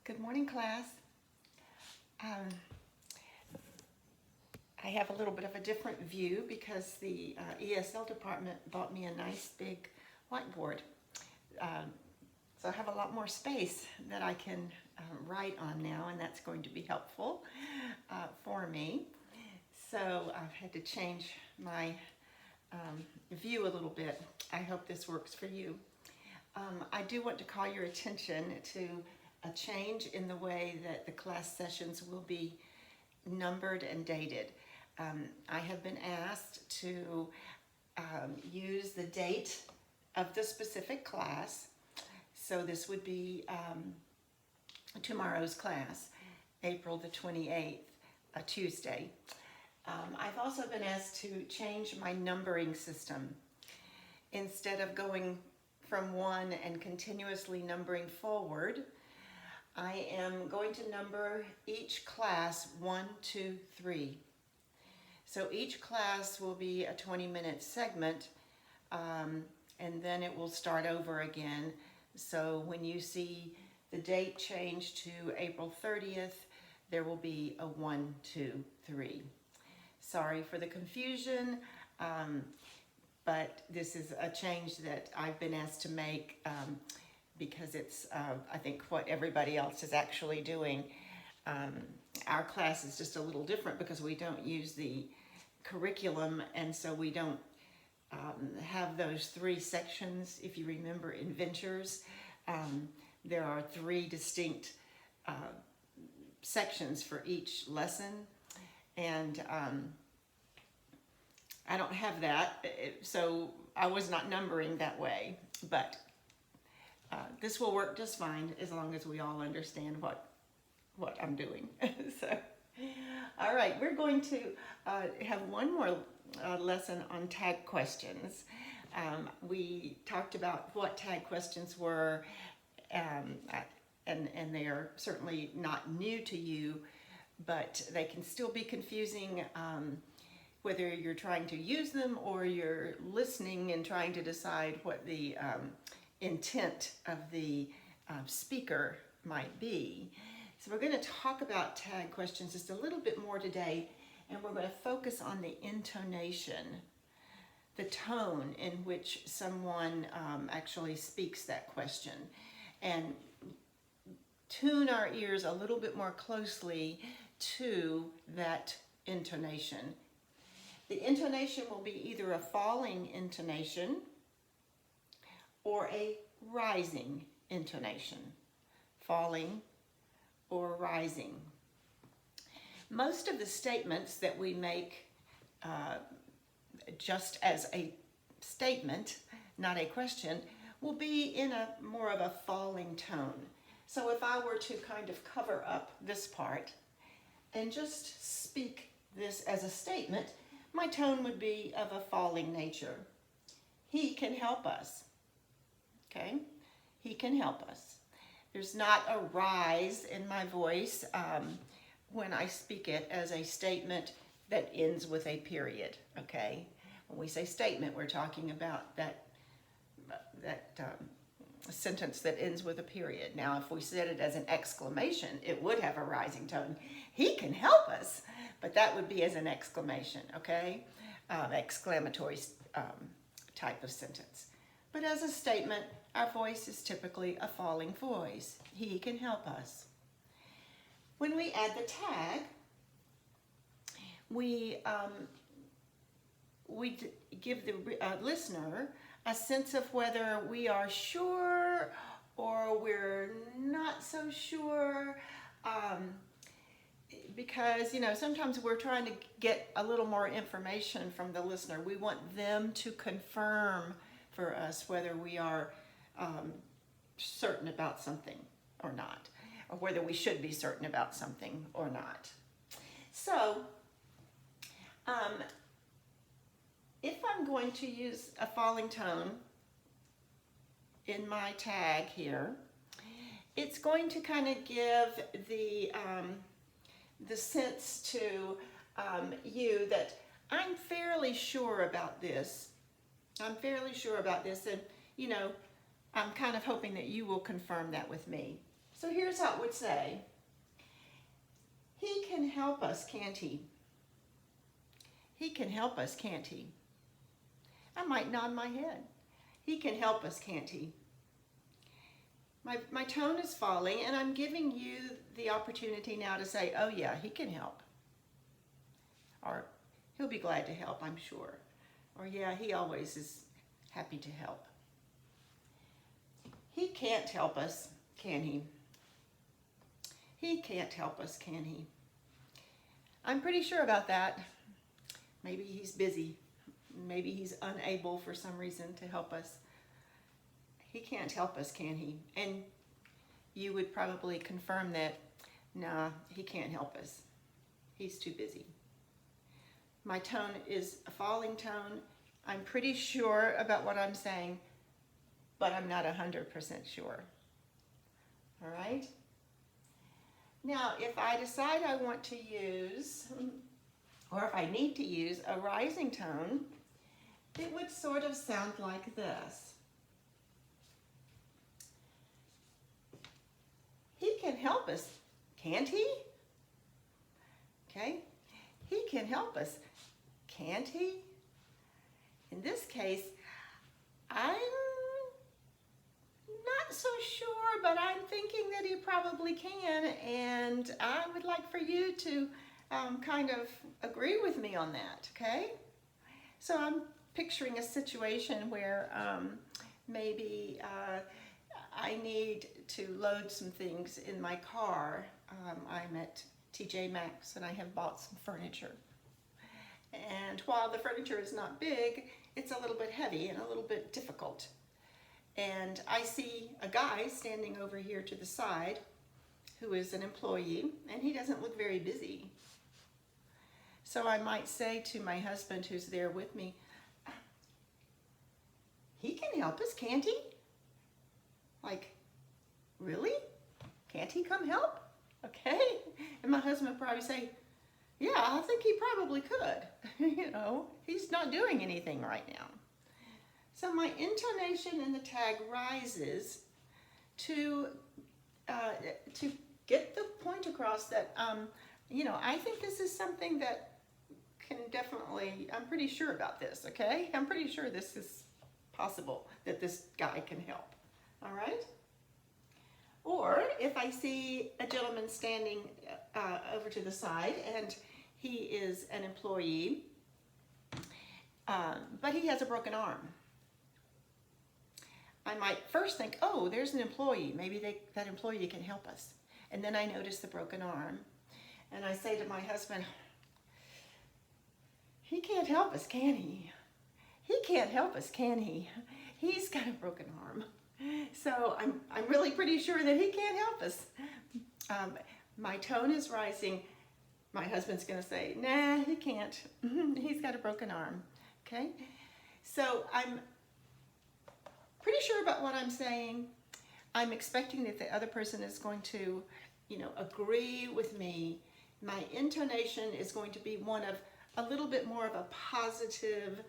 Good morning, class. I have a little bit of a different view because the ESL department bought me a nice big whiteboard. So I have a lot more space that I can write on now, and that's going to be helpful for me. So I've had to change my view a little bit. I hope this works for you. I do want to call your attention to a change in the way that the class sessions will be numbered and dated. I have been asked to use the date of the specific class. So this would be tomorrow's class, April the 28th, a Tuesday. I've also been asked to change my numbering system. Instead of going from 1 and continuously numbering forward, I am going to number each class 1, 2, 3. So each class will be a 20-minute segment, and then it will start over again. So when you see the date change to April 30th, there will be a 1, 2, 3. Sorry for the confusion, but this is a change that I've been asked to make because it's, I think, what everybody else is actually doing. Our class is just a little different because we don't use the curriculum, and so we don't have those 3 sections. If you remember in Ventures, there are 3 distinct sections for each lesson, and I don't have that, so I was not numbering that way, but this will work just fine as long as we all understand what I'm doing. So, all right, we're going to have one more lesson on tag questions. We talked about what tag questions were, and they are certainly not new to you, but they can still be confusing whether you're trying to use them or you're listening and trying to decide what the intent of the speaker might be. So we're going to talk about tag questions just a little bit more today, and we're going to focus on the intonation, the tone in which someone actually speaks that question, and tune our ears a little bit more closely to that intonation. The intonation will be either a falling intonation or a rising intonation, falling or rising. Most of the statements that we make just as a statement, not a question, will be in a more of a falling tone. So if I were to kind of cover up this part and just speak this as a statement, my tone would be of a falling nature. He can help us. Okay? He can help us. There's not a rise in my voice when I speak it as a statement that ends with a period. Okay? When we say statement, we're talking about that sentence that ends with a period. Now, if we said it as an exclamation, it would have a rising tone. He can help us, but that would be as an exclamation, okay? Exclamatory type of sentence. But as a statement, our voice is typically a falling voice. He can help us. When we add the tag, we give the listener a sense of whether we are sure or we're not so sure, because sometimes we're trying to get a little more information from the listener. We want them to confirm for us whether we are certain about something or not, or whether we should be certain about something or not. So if I'm going to use a falling tone in my tag here, it's going to kind of give the sense to you that I'm fairly sure about this. I'm fairly sure about this, and I'm kind of hoping that you will confirm that with me. So here's how it would say. He can help us, can't he? He can help us, can't he? I might nod my head. He can help us, can't he? My tone is falling, and I'm giving you the opportunity now to say, oh yeah, he can help. Or he'll be glad to help, I'm sure. Or yeah, he always is happy to help. He can't help us, can he? He can't help us, can he? I'm pretty sure about that. Maybe he's busy. Maybe he's unable for some reason to help us. He can't help us, can he? And you would probably confirm that, nah, he can't help us. He's too busy. My tone is a falling tone. I'm pretty sure about what I'm saying, but I'm not 100% sure. All right? Now, if I decide I want to use, or if I need to use a rising tone, it would sort of sound like this. He can help us, can't he? Okay? He can help us, can't he? In this case, I'm not so sure, but I'm thinking that he probably can, and I would like for you to kind of agree with me on that, okay? So I'm picturing a situation where maybe I need to load some things in my car. I'm at TJ Maxx and I have bought some furniture. And while the furniture is not big, it's a little bit heavy and a little bit difficult. And I see a guy standing over here to the side who is an employee, and he doesn't look very busy. So I might say to my husband who's there with me, he can help us, can't he? Like, really? Can't he come help? Okay. And my husband would probably say, yeah, I think he probably could. You know, he's not doing anything right now. So my intonation in the tag rises to get the point across that, you know, I think this is something that can definitely, I'm pretty sure about this, okay? I'm pretty sure this is possible, that this guy can help, all right? Or if I see a gentleman standing over to the side and he is an employee, but he has a broken arm. I might first think, oh, there's an employee. Maybe that employee can help us. And then I notice the broken arm. And I say to my husband, he can't help us, can he? He can't help us, can he? He's got a broken arm. So I'm really pretty sure that he can't help us. My tone is rising. My husband's going to say, nah, he can't. He's got a broken arm. Okay? So I'm pretty sure about what I'm saying. I'm expecting that the other person is going to, you know, agree with me. My intonation is going to be one of a little bit more of a positive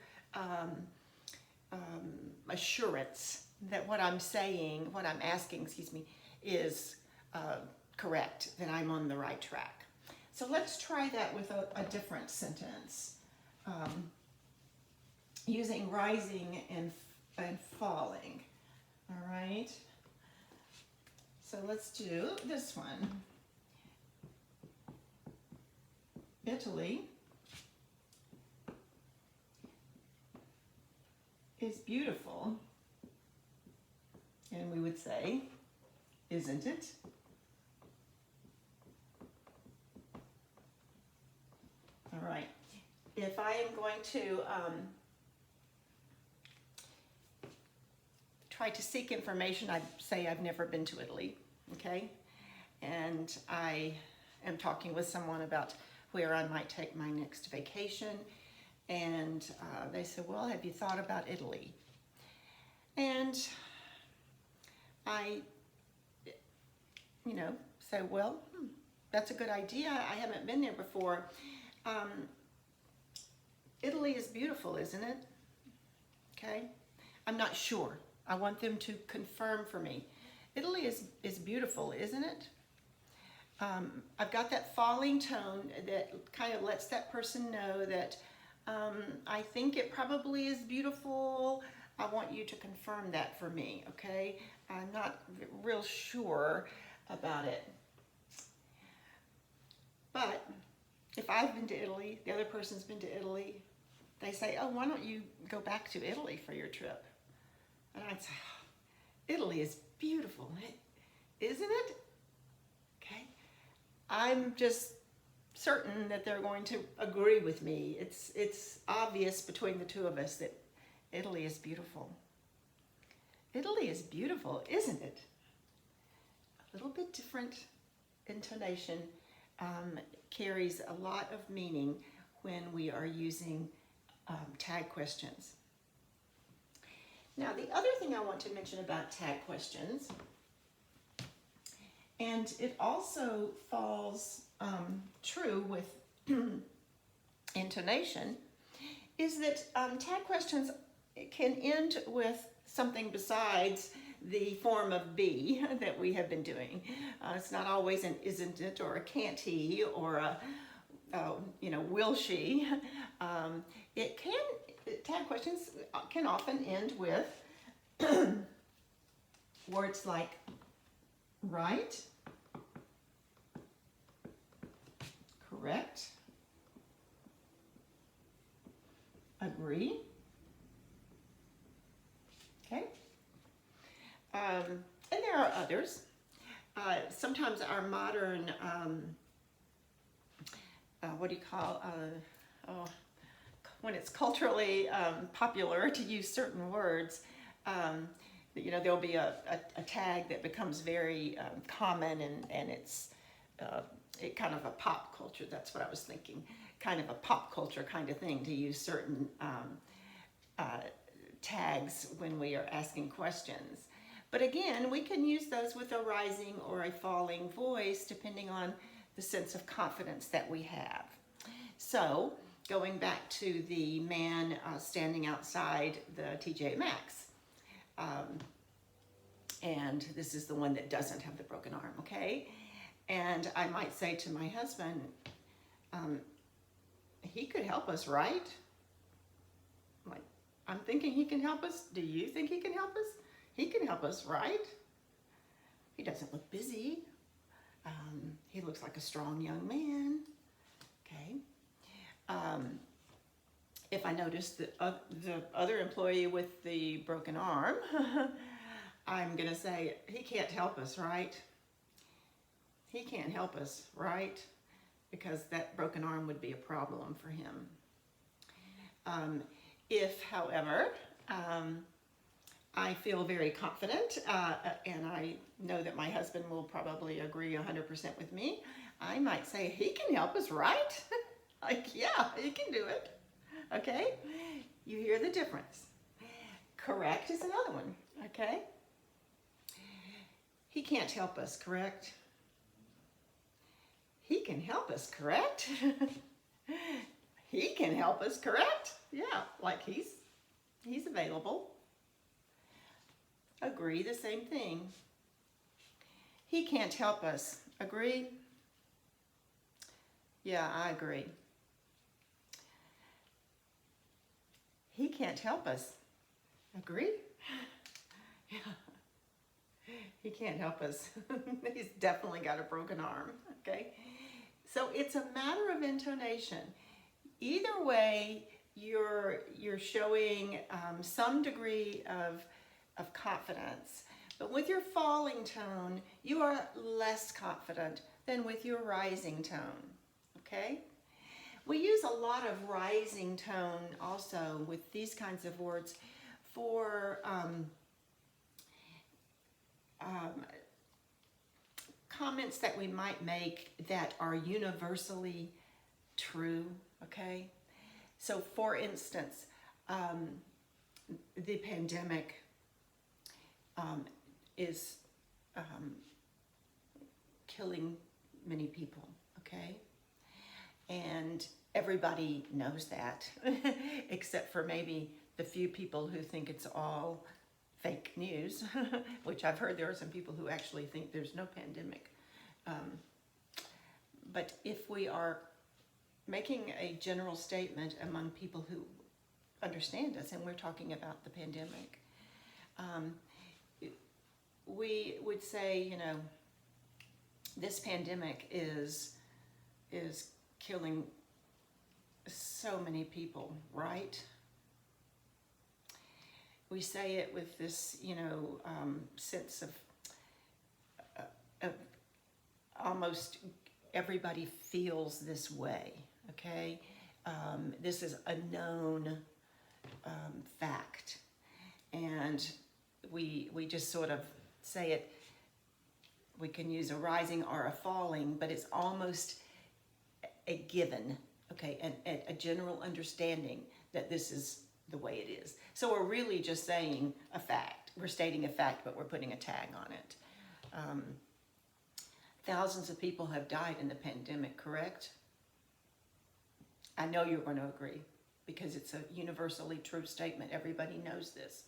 assurance that what I'm saying, what I'm asking, is correct, that I'm on the right track. So let's try that with a different sentence, using rising and falling. All right. So let's do this one. Italy is beautiful, and we would say, isn't it? All right. If I am going to try to seek information, I'd say I've never been to Italy, okay? And I am talking with someone about where I might take my next vacation, and they said, well, have you thought about Italy? And I, you know, say, well, that's a good idea. I haven't been there before. Italy is beautiful, isn't it? Okay. I'm not sure. I want them to confirm for me. Italy is beautiful, isn't it? I've got that falling tone that kind of lets that person know that I think it probably is beautiful. I want you to confirm that for me, okay? I'm not real sure about it. But if I've been to Italy, the other person's been to Italy, they say, oh, why don't you go back to Italy for your trip? And I'd say, oh, Italy is beautiful, isn't it? Okay. I'm just certain that they're going to agree with me. It's obvious between the two of us that Italy is beautiful. Italy is beautiful, isn't it? A little bit different intonation carries a lot of meaning when we are using tag questions. Now, the other thing I want to mention about tag questions, and it also falls true with intonation, is that tag questions can end with something besides the form of be that we have been doing. It's not always an isn't it or a can't he or a will she. Tag questions can often end with words like right, correct, agree. Okay. And there are others. Sometimes our modern, when it's culturally popular to use certain words, there'll be a tag that becomes very common, and it's it kind of a pop culture. That's what I was thinking. Kind of a pop culture kind of thing to use certain tags when we are asking questions. But again, we can use those with a rising or a falling voice depending on the sense of confidence that we have. So, going back to the man standing outside the TJ Maxx, and this is the one that doesn't have the broken arm, okay? And I might say to my husband, he could help us, right? Like, I'm thinking he can help us. Do you think he can help us? He can help us, right? He doesn't look busy. He looks like a strong young man. Okay. If I notice the other employee with the broken arm, I'm going to say, he can't help us, right? He can't help us, right? Because that broken arm would be a problem for him. If, however, I feel very confident, and I know that my husband will probably agree 100% with me, I might say, he can help us, right? Like, yeah, he can do it. Okay? You hear the difference. Correct is another one, okay? He can't help us, correct? He can help us, correct? He can help us, correct? Yeah, like he's available. Agree, the same thing. He can't help us. Agree? Yeah, I agree. He can't help us. Agree? Yeah. He can't help us. He's definitely got a broken arm, okay? So it's a matter of intonation. Either way, you're showing some degree of confidence. But with your falling tone, you are less confident than with your rising tone, okay? We use a lot of rising tone also with these kinds of words for comments that we might make that are universally true, okay? So for instance, the pandemic is killing many people, okay? And everybody knows that, except for maybe the few people who think it's all fake news, which I've heard there are some people who actually think there's no pandemic. But if we are making a general statement among people who understand us, and we're talking about the pandemic, we would say, you know, this pandemic is killing so many people, right? We say it with this, you know, sense of almost everybody feels this way, okay? This is a known fact, and we just sort of say it. We can use a rising or a falling, but it's almost a given, okay, a general understanding that this is the way it is. So we're really just saying a fact. We're stating a fact, but we're putting a tag on it. Thousands of people have died in the pandemic, correct? I know you're going to agree because it's a universally true statement. Everybody knows this.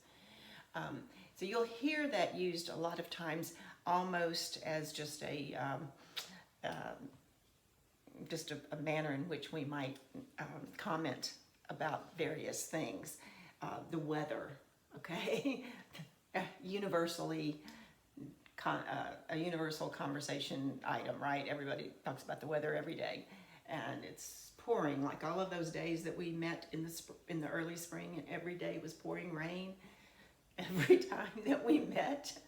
So you'll hear that used a lot of times almost as just a manner in which we might comment about various things. The weather, okay? A universal conversation item, right? Everybody talks about the weather every day, and it's pouring like all of those days that we met in the early spring, and every day was pouring rain every time that we met.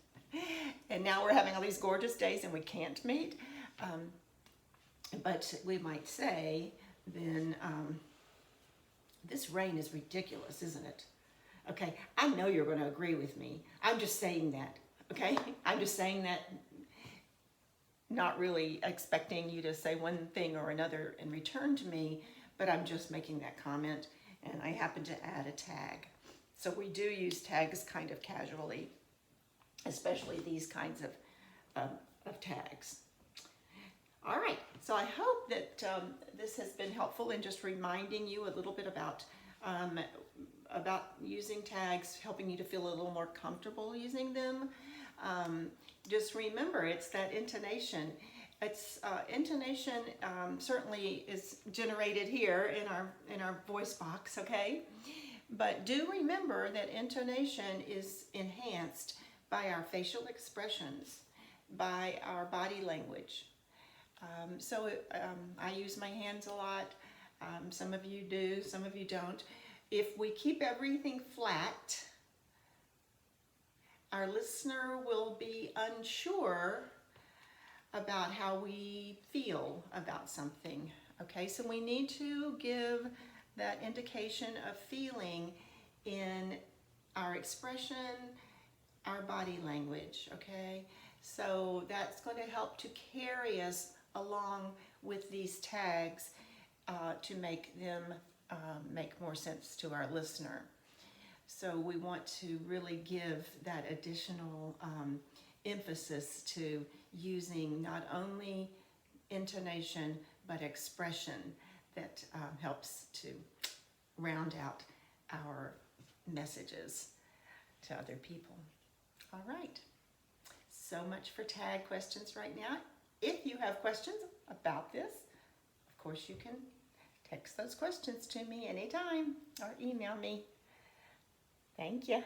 And now we're having all these gorgeous days and we can't meet. But we might say then, this rain is ridiculous, isn't it? Okay, I know you're going to agree with me. I'm just saying that, okay? I'm just saying that, not really expecting you to say one thing or another in return to me, but I'm just making that comment, and I happen to add a tag. So we do use tags kind of casually, especially these kinds of tags. All right, so I hope that this has been helpful in just reminding you a little bit about using tags, helping you to feel a little more comfortable using them. Just remember, it's that intonation. Intonation certainly is generated here in our voice box, okay? But do remember that intonation is enhanced by our facial expressions, by our body language. I use my hands a lot. Some of you do, some of you don't. If we keep everything flat, our listener will be unsure about how we feel about something. Okay, so we need to give that indication of feeling in our expression, our body language, okay? So that's going to help to carry us along with these tags to make them make more sense to our listener. So we want to really give that additional emphasis to using not only intonation but expression that helps to round out our messages to other people. All right, so much for tag questions right now. If you have questions about this, of course you can text those questions to me anytime or email me. Thank you.